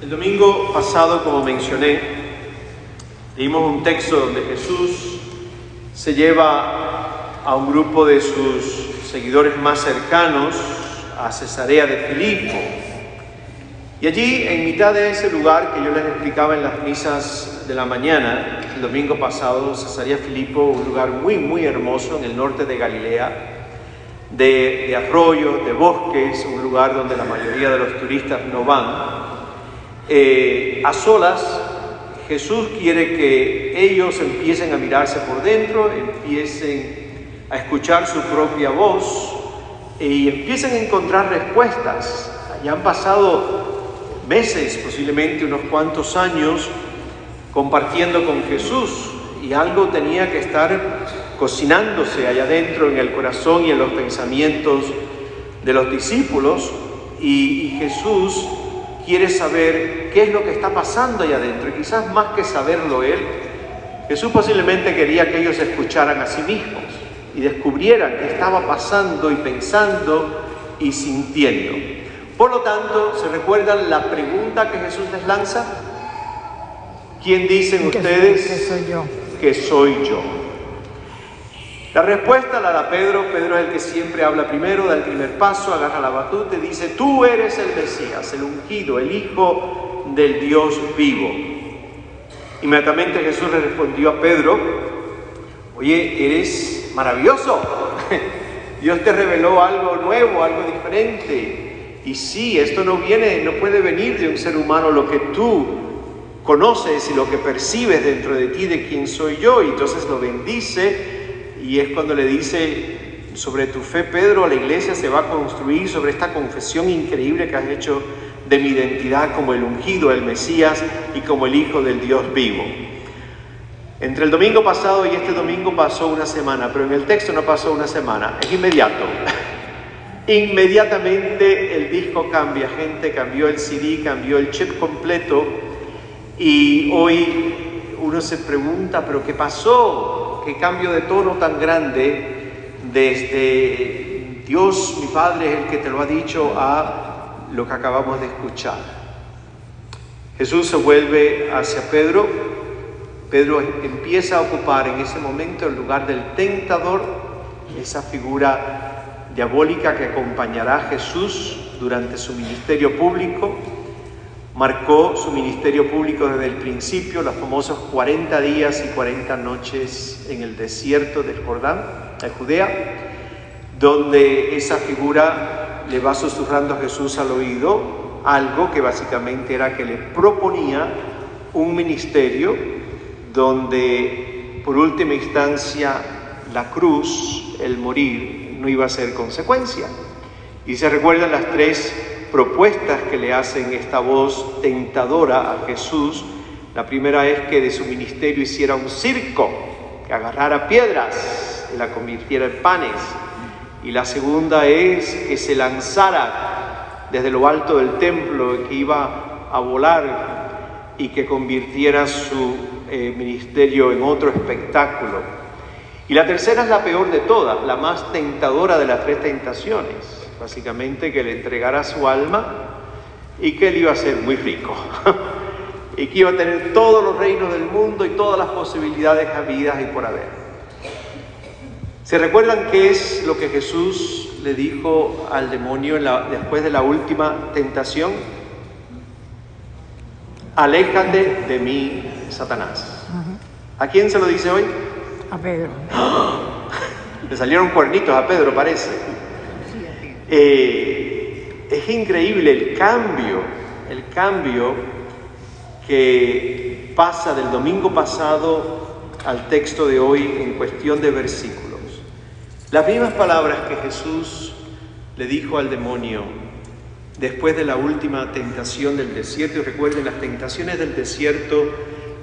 El domingo pasado, como mencioné, leímos un texto donde Jesús se lleva a un grupo de sus seguidores más cercanos a Cesarea de Filipo. Y allí, en mitad de ese lugar que yo les explicaba en las misas de la mañana, el domingo pasado, Cesarea de Filipo, un lugar muy hermoso en el norte de Galilea, de arroyos, de bosques, un lugar donde la mayoría de los turistas no van. A solas, Jesús quiere que ellos empiecen a mirarse por dentro, empiecen a escuchar su propia voz y empiecen a encontrar respuestas. Ya han pasado meses, posiblemente unos cuantos años, compartiendo con Jesús, y algo tenía que estar cocinándose allá adentro en el corazón y en los pensamientos de los discípulos, y Jesús quiere saber qué es lo que está pasando allá adentro, y quizás más que saberlo él, Jesús posiblemente quería que ellos escucharan a sí mismos y descubrieran qué estaba pasando y pensando y sintiendo. Por lo tanto, ¿se recuerdan la pregunta que Jesús les lanza? ¿Quién dicen ustedes que soy yo? Que soy yo? La respuesta la da Pedro. Pedro es el que siempre habla primero, da el primer paso, agarra la batuta y dice: tú eres el Mesías, el ungido, el Hijo del Dios vivo. Inmediatamente Jesús le respondió a Pedro: oye, eres maravilloso. Dios te reveló algo nuevo, algo diferente. Y sí, esto no puede venir de un ser humano lo que tú conoces y lo que percibes dentro de ti de quién soy yo. Y entonces lo bendice. Y es cuando le dice: sobre tu fe, Pedro, la iglesia se va a construir sobre esta confesión increíble que has hecho de mi identidad como el ungido, el Mesías y como el Hijo del Dios vivo. Entre el domingo pasado y este domingo pasó una semana, pero en el texto no pasó una semana, es inmediato. Inmediatamente el disco cambia, gente, cambió el CD, cambió el chip completo, y hoy uno se pregunta: ¿pero qué pasó? ¿Qué cambio de tono tan grande desde Dios mi Padre es el que te lo ha dicho a lo que acabamos de escuchar? Jesús se vuelve hacia Pedro. Pedro empieza a ocupar en ese momento el lugar del tentador, esa figura diabólica que acompañará a Jesús durante su ministerio público. Marcó su ministerio público desde el principio, los famosos 40 días y 40 noches en el desierto del Jordán, de Judea, donde esa figura le va susurrando a Jesús al oído algo que básicamente era que le proponía un ministerio donde, por última instancia, la cruz, el morir, no iba a ser consecuencia. Y se recuerdan las tres propuestas que le hacen esta voz tentadora a Jesús. La primera es que de su ministerio hiciera un circo, que agarrara piedras y la convirtiera en panes. Y la segunda es que se lanzara desde lo alto del templo, que iba a volar y que convirtiera su ministerio en otro espectáculo. Y la tercera es la peor de todas, la más tentadora de las tres tentaciones. Básicamente que le entregara su alma y que él iba a ser muy rico y que iba a tener todos los reinos del mundo y todas las posibilidades habidas y por haber. ¿Se recuerdan qué es lo que Jesús le dijo al demonio después de la última tentación? Aléjate de mí, Satanás. ¿A quién se lo dice hoy? A Pedro. Le salieron cuernitos a Pedro, parece. Es increíble el cambio que pasa del domingo pasado al texto de hoy en cuestión de versículos. Las mismas palabras que Jesús le dijo al demonio después de la última tentación del desierto. Y recuerden, las tentaciones del desierto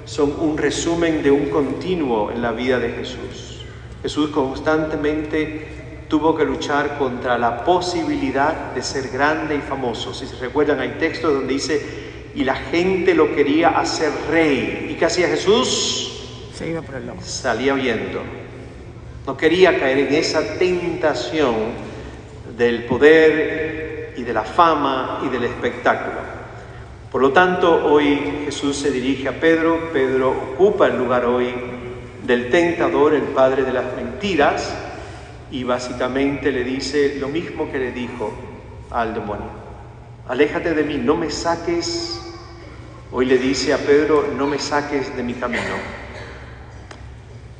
son un resumen de un continuo en la vida de Jesús. Jesús constantemente tuvo que luchar contra la posibilidad de ser grande y famoso. Si se recuerdan, hay textos donde dice: y la gente lo quería hacer rey. ¿Y qué hacía Jesús? Se iba por el lomo. Salía huyendo. No quería caer en esa tentación del poder y de la fama y del espectáculo. Por lo tanto, hoy Jesús se dirige a Pedro. Pedro ocupa el lugar hoy del tentador, el padre de las mentiras, y básicamente le dice lo mismo que le dijo al demonio: aléjate de mí, no me saques. Hoy le dice a Pedro: no me saques de mi camino,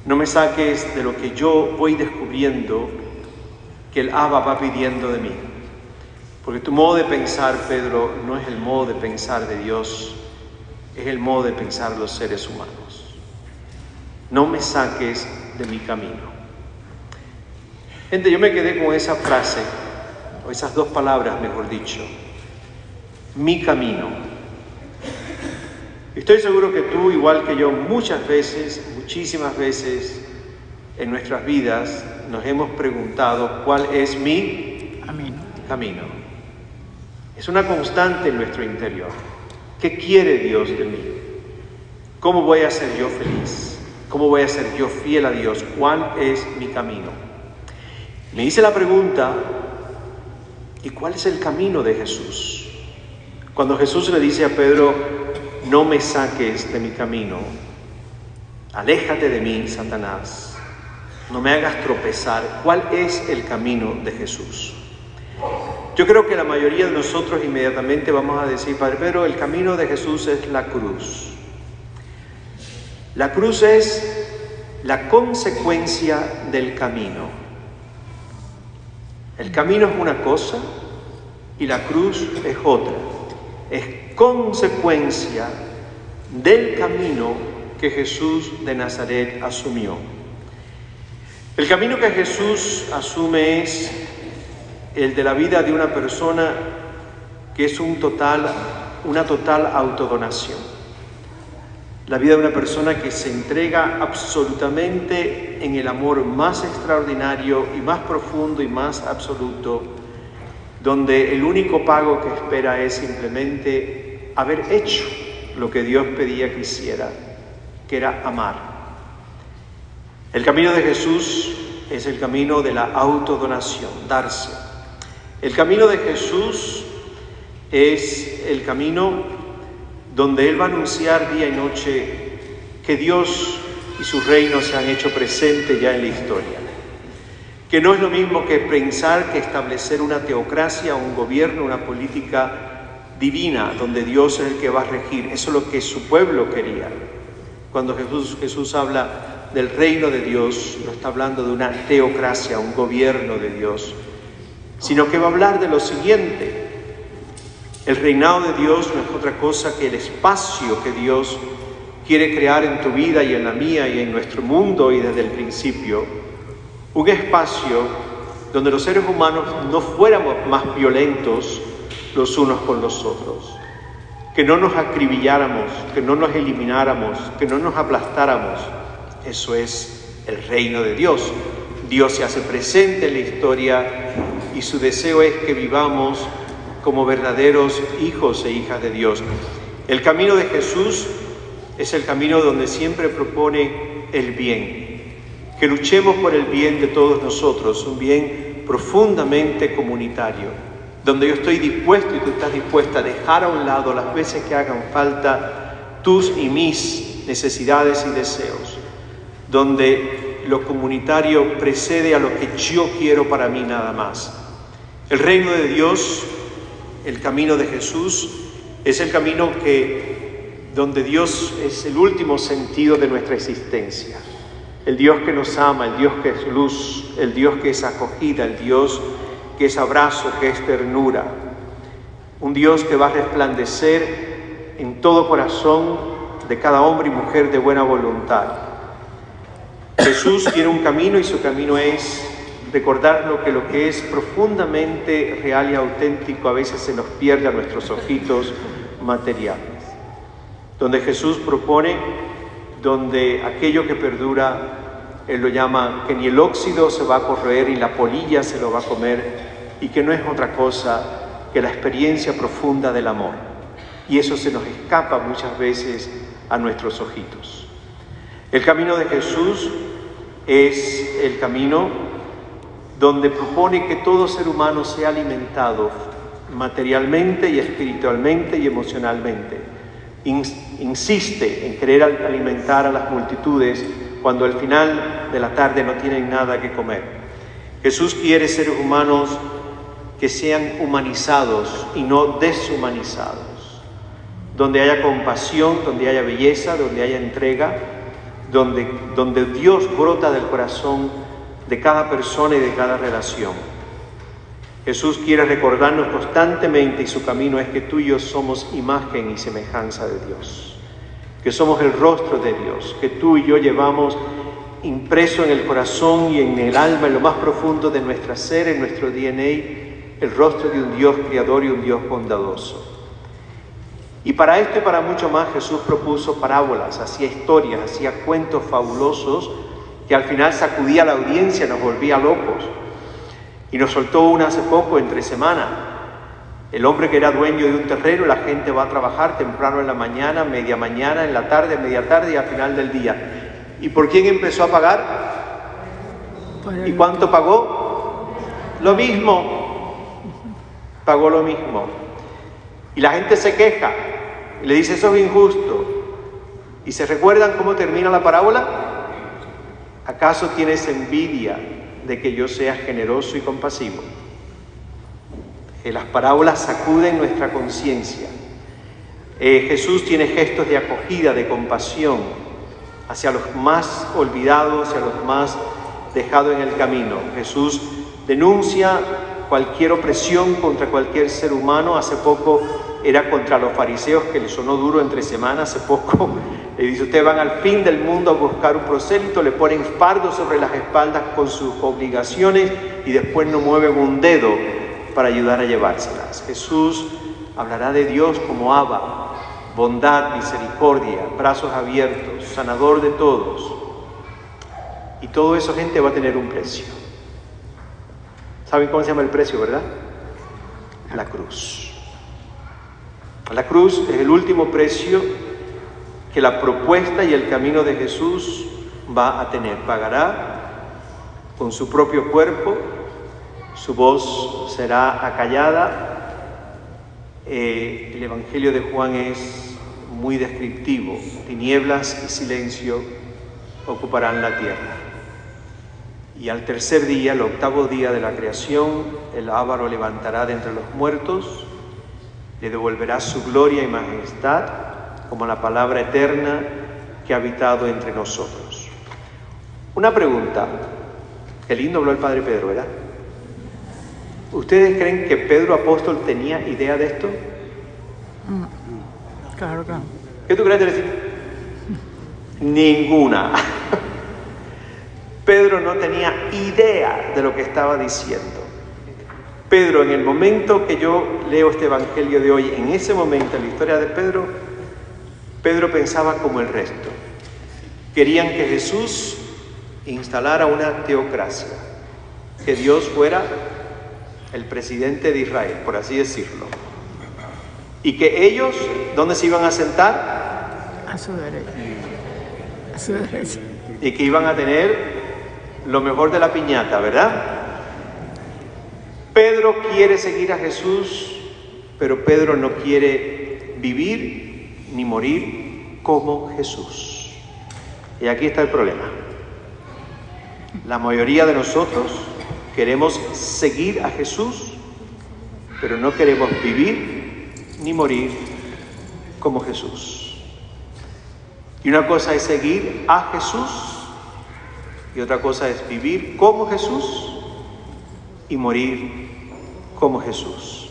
no me saques de lo que yo voy descubriendo que el Abba va pidiendo de mí. Porque tu modo de pensar, Pedro, no es el modo de pensar de Dios, es el modo de pensar de los seres humanos. No me saques de mi camino. Gente, yo me quedé con esa frase, o esas dos palabras, mejor dicho: mi camino. Estoy seguro que tú, igual que yo, muchas veces, muchísimas veces en nuestras vidas nos hemos preguntado: ¿cuál es mi camino? Es una constante en nuestro interior. ¿Qué quiere Dios de mí? ¿Cómo voy a ser yo feliz? ¿Cómo voy a ser yo fiel a Dios? ¿Cuál es mi camino? Me hice la pregunta: ¿y cuál es el camino de Jesús? Cuando Jesús le dice a Pedro: no me saques de mi camino, aléjate de mí, Satanás, no me hagas tropezar. ¿Cuál es el camino de Jesús? Yo creo que la mayoría de nosotros inmediatamente vamos a decir: Padre Pedro, el camino de Jesús es la cruz. La cruz es la consecuencia del camino. El camino es una cosa y la cruz es otra. Es consecuencia del camino que Jesús de Nazaret asumió. El camino que Jesús asume es el de la vida de una persona que es una total autodonación. La vida de una persona que se entrega absolutamente en el amor más extraordinario y más profundo y más absoluto, donde el único pago que espera es simplemente haber hecho lo que Dios pedía que hiciera, que era amar. El camino de Jesús es el camino de la autodonación, darse. El camino de Jesús es el camino donde Él va a anunciar día y noche que Dios y su reino se han hecho presentes ya en la historia. Que no es lo mismo que pensar que establecer una teocracia, un gobierno, una política divina, donde Dios es el que va a regir. Eso es lo que su pueblo quería. Cuando Jesús habla del reino de Dios, no está hablando de una teocracia, un gobierno de Dios, sino que va a hablar de lo siguiente: el reinado de Dios no es otra cosa que el espacio que Dios quiere crear en tu vida y en la mía y en nuestro mundo y desde el principio. Un espacio donde los seres humanos no fuéramos más violentos los unos con los otros, que no nos acribilláramos, que no nos elimináramos, que no nos aplastáramos. Eso es el reino de Dios. Dios se hace presente en la historia y su deseo es que vivamos como verdaderos hijos e hijas de Dios. El camino de Jesús es el camino donde siempre propone el bien, que luchemos por el bien de todos nosotros, un bien profundamente comunitario, donde yo estoy dispuesto y tú estás dispuesta a dejar a un lado las veces que hagan falta tus y mis necesidades y deseos, donde lo comunitario precede a lo que yo quiero para mí nada más. El reino de Dios, el camino de Jesús, es el camino donde Dios es el último sentido de nuestra existencia. El Dios que nos ama, el Dios que es luz, el Dios que es acogida, el Dios que es abrazo, que es ternura. Un Dios que va a resplandecer en todo corazón de cada hombre y mujer de buena voluntad. Jesús tiene un camino y su camino es recordar lo que es profundamente real y auténtico a veces se nos pierde a nuestros ojitos materiales. Donde Jesús propone, donde aquello que perdura, Él lo llama que ni el óxido se va a corroer y la polilla se lo va a comer, y que no es otra cosa que la experiencia profunda del amor. Y eso se nos escapa muchas veces a nuestros ojitos. El camino de Jesús es el camino donde propone que todo ser humano sea alimentado materialmente y espiritualmente y emocionalmente. Insiste en querer alimentar a las multitudes cuando al final de la tarde no tienen nada que comer. Jesús quiere seres humanos que sean humanizados y no deshumanizados, donde haya compasión, donde haya belleza, donde haya entrega, donde Dios brota del corazón de cada persona y de cada relación. Jesús quiere recordarnos constantemente, y su camino es que tú y yo somos imagen y semejanza de Dios, que somos el rostro de Dios, que tú y yo llevamos impreso en el corazón y en el alma, en lo más profundo de nuestra ser, en nuestro DNA, el rostro de un Dios creador y un Dios bondadoso. Y para esto y para mucho más Jesús propuso parábolas, hacía historias, hacía cuentos fabulosos que al final sacudía a la audiencia, nos volvía locos. Y nos soltó una hace poco, entre semana. El hombre que era dueño de un terreno, la gente va a trabajar temprano en la mañana, media mañana, en la tarde, media tarde y al final del día. ¿Y por quién empezó a pagar? ¿Y cuánto pagó? Lo mismo. Pagó lo mismo. Y la gente se queja y le dice, eso es injusto. ¿Y se recuerdan cómo termina la parábola? ¿Acaso tienes envidia de que yo sea generoso y compasivo? Que las parábolas sacuden nuestra conciencia. Jesús tiene gestos de acogida, de compasión hacia los más olvidados, hacia los más dejados en el camino. Jesús denuncia cualquier opresión contra cualquier ser humano. Hace poco era contra los fariseos, que les sonó duro entre semanas. Hace poco le dice, ustedes van al fin del mundo a buscar un prosélito, le ponen fardo sobre las espaldas con sus obligaciones y después no mueven un dedo para ayudar a llevárselas. Jesús hablará de Dios como Abba, bondad, misericordia, brazos abiertos, sanador de todos. Y todo eso, gente, va a tener un precio. ¿Saben cómo se llama el precio, verdad? La cruz. La cruz es el último precio que la propuesta y el camino de Jesús va a tener. Pagará con su propio cuerpo, su voz será acallada. El Evangelio de Juan es muy descriptivo. Tinieblas y silencio ocuparán la tierra. Y al tercer día, el octavo día de la creación, el Abba lo levantará de entre los muertos, le devolverá su gloria y majestad como la palabra eterna que ha habitado entre nosotros. Una pregunta. Qué lindo habló el Padre Pedro, ¿verdad? ¿Ustedes creen que Pedro apóstol tenía idea de esto? Claro. ¿Qué tú crees de decir? Ninguna. Pedro no tenía idea de lo que estaba diciendo. Pedro, en el momento que yo leo este evangelio de hoy, en ese momento, en la historia de Pedro, Pedro pensaba como el resto. Querían que Jesús instalara una teocracia, que Dios fuera el presidente de Israel, por así decirlo. Y que ellos, ¿dónde se iban a sentar? A su derecha. A su derecha. Y que iban a tener lo mejor de la piñata, ¿verdad? Pedro quiere seguir a Jesús, pero Pedro no quiere vivir ni morir como Jesús. Y aquí está el problema. La mayoría de nosotros queremos seguir a Jesús, pero no queremos vivir ni morir como Jesús. Y una cosa es seguir a Jesús y otra cosa es vivir como Jesús y morir como Jesús.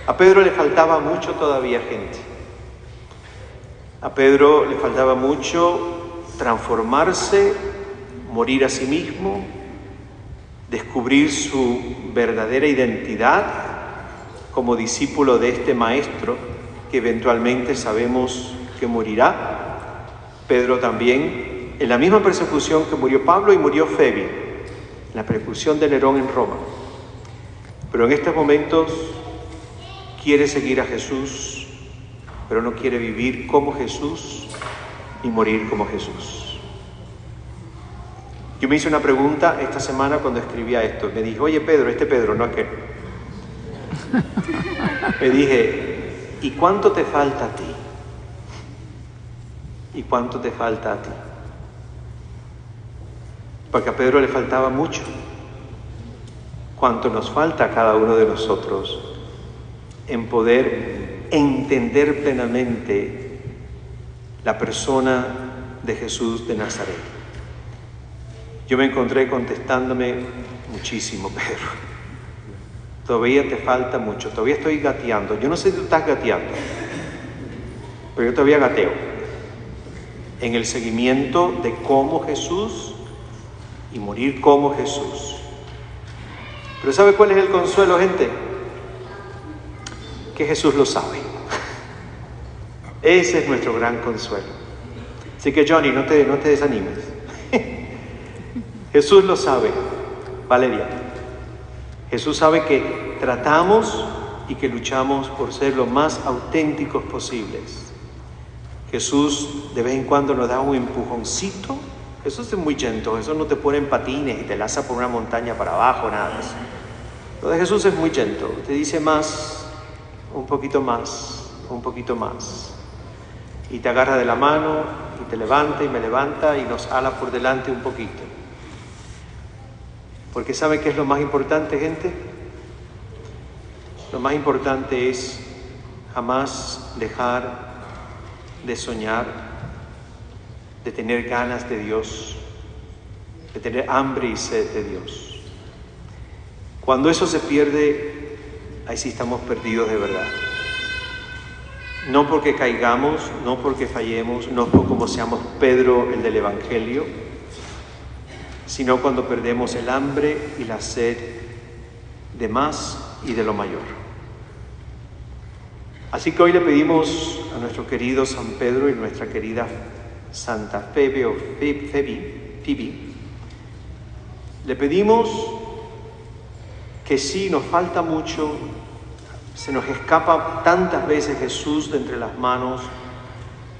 A Pedro le faltaba mucho todavía, gente. A Pedro le faltaba mucho transformarse, morir a sí mismo, descubrir su verdadera identidad como discípulo de este maestro que eventualmente sabemos que morirá. Pedro también, en la misma persecución que murió Pablo y murió Febi, la persecución de Nerón en Roma. Pero en estos momentos quiere seguir a Jesús, pero no quiere vivir como Jesús y morir como Jesús. Yo me hice una pregunta esta semana cuando escribía esto. Me dije, oye Pedro, este Pedro, no aquel. Me dije, ¿y cuánto te falta a ti? ¿Y cuánto te falta a ti? Porque a Pedro le faltaba mucho. ¿Cuánto nos falta a cada uno de nosotros en poder entender plenamente la persona de Jesús de Nazaret? Yo me encontré contestándome muchísimo, Pedro. Todavía te falta mucho, todavía estoy gateando. Yo no sé si tú estás gateando, pero yo todavía gateo en el seguimiento de cómo Jesús y morir como Jesús. Pero ¿sabe cuál es el consuelo, gente? Que Jesús lo sabe. Ese es nuestro gran consuelo. Así que Johnny, no te desanimes. Jesús lo sabe, Valeria. Jesús sabe que tratamos y que luchamos por ser lo más auténticos posibles. Jesús de vez en cuando nos da un empujoncito. Jesús es muy gentle, Jesús no te pone en patines y te lanza por una montaña para abajo, nada de eso. Entonces Jesús es muy gentle, te dice más, un poquito más, un poquito más. Y te agarra de la mano y te levanta y me levanta y nos ala por delante un poquito. Porque ¿sabe qué es lo más importante, gente? Lo más importante es jamás dejar de soñar, de tener ganas de Dios, de tener hambre y sed de Dios. Cuando eso se pierde, ahí sí estamos perdidos de verdad. No porque caigamos, no porque fallemos, no por como seamos Pedro el del Evangelio, sino cuando perdemos el hambre y la sed de más y de lo mayor. Así que hoy le pedimos a nuestro querido San Pedro y nuestra querida Santa Febe o Phoebe, le pedimos que sí, nos falta mucho, se nos escapa tantas veces Jesús de entre las manos.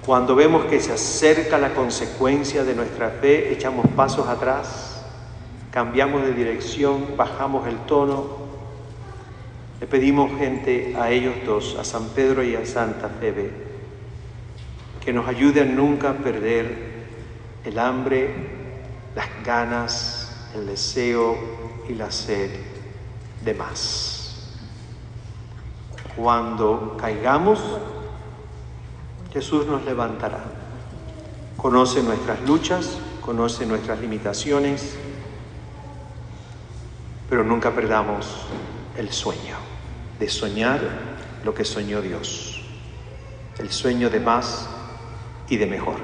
Cuando vemos que se acerca la consecuencia de nuestra fe, echamos pasos atrás, cambiamos de dirección, bajamos el tono. Le pedimos, gente, a ellos dos, a San Pedro y a Santa Febe, que nos ayude a nunca perder el hambre, las ganas, el deseo y la sed de más. Cuando caigamos, Jesús nos levantará. Conoce nuestras luchas, conoce nuestras limitaciones, pero nunca perdamos el sueño de soñar lo que soñó Dios, el sueño de más y de mejor.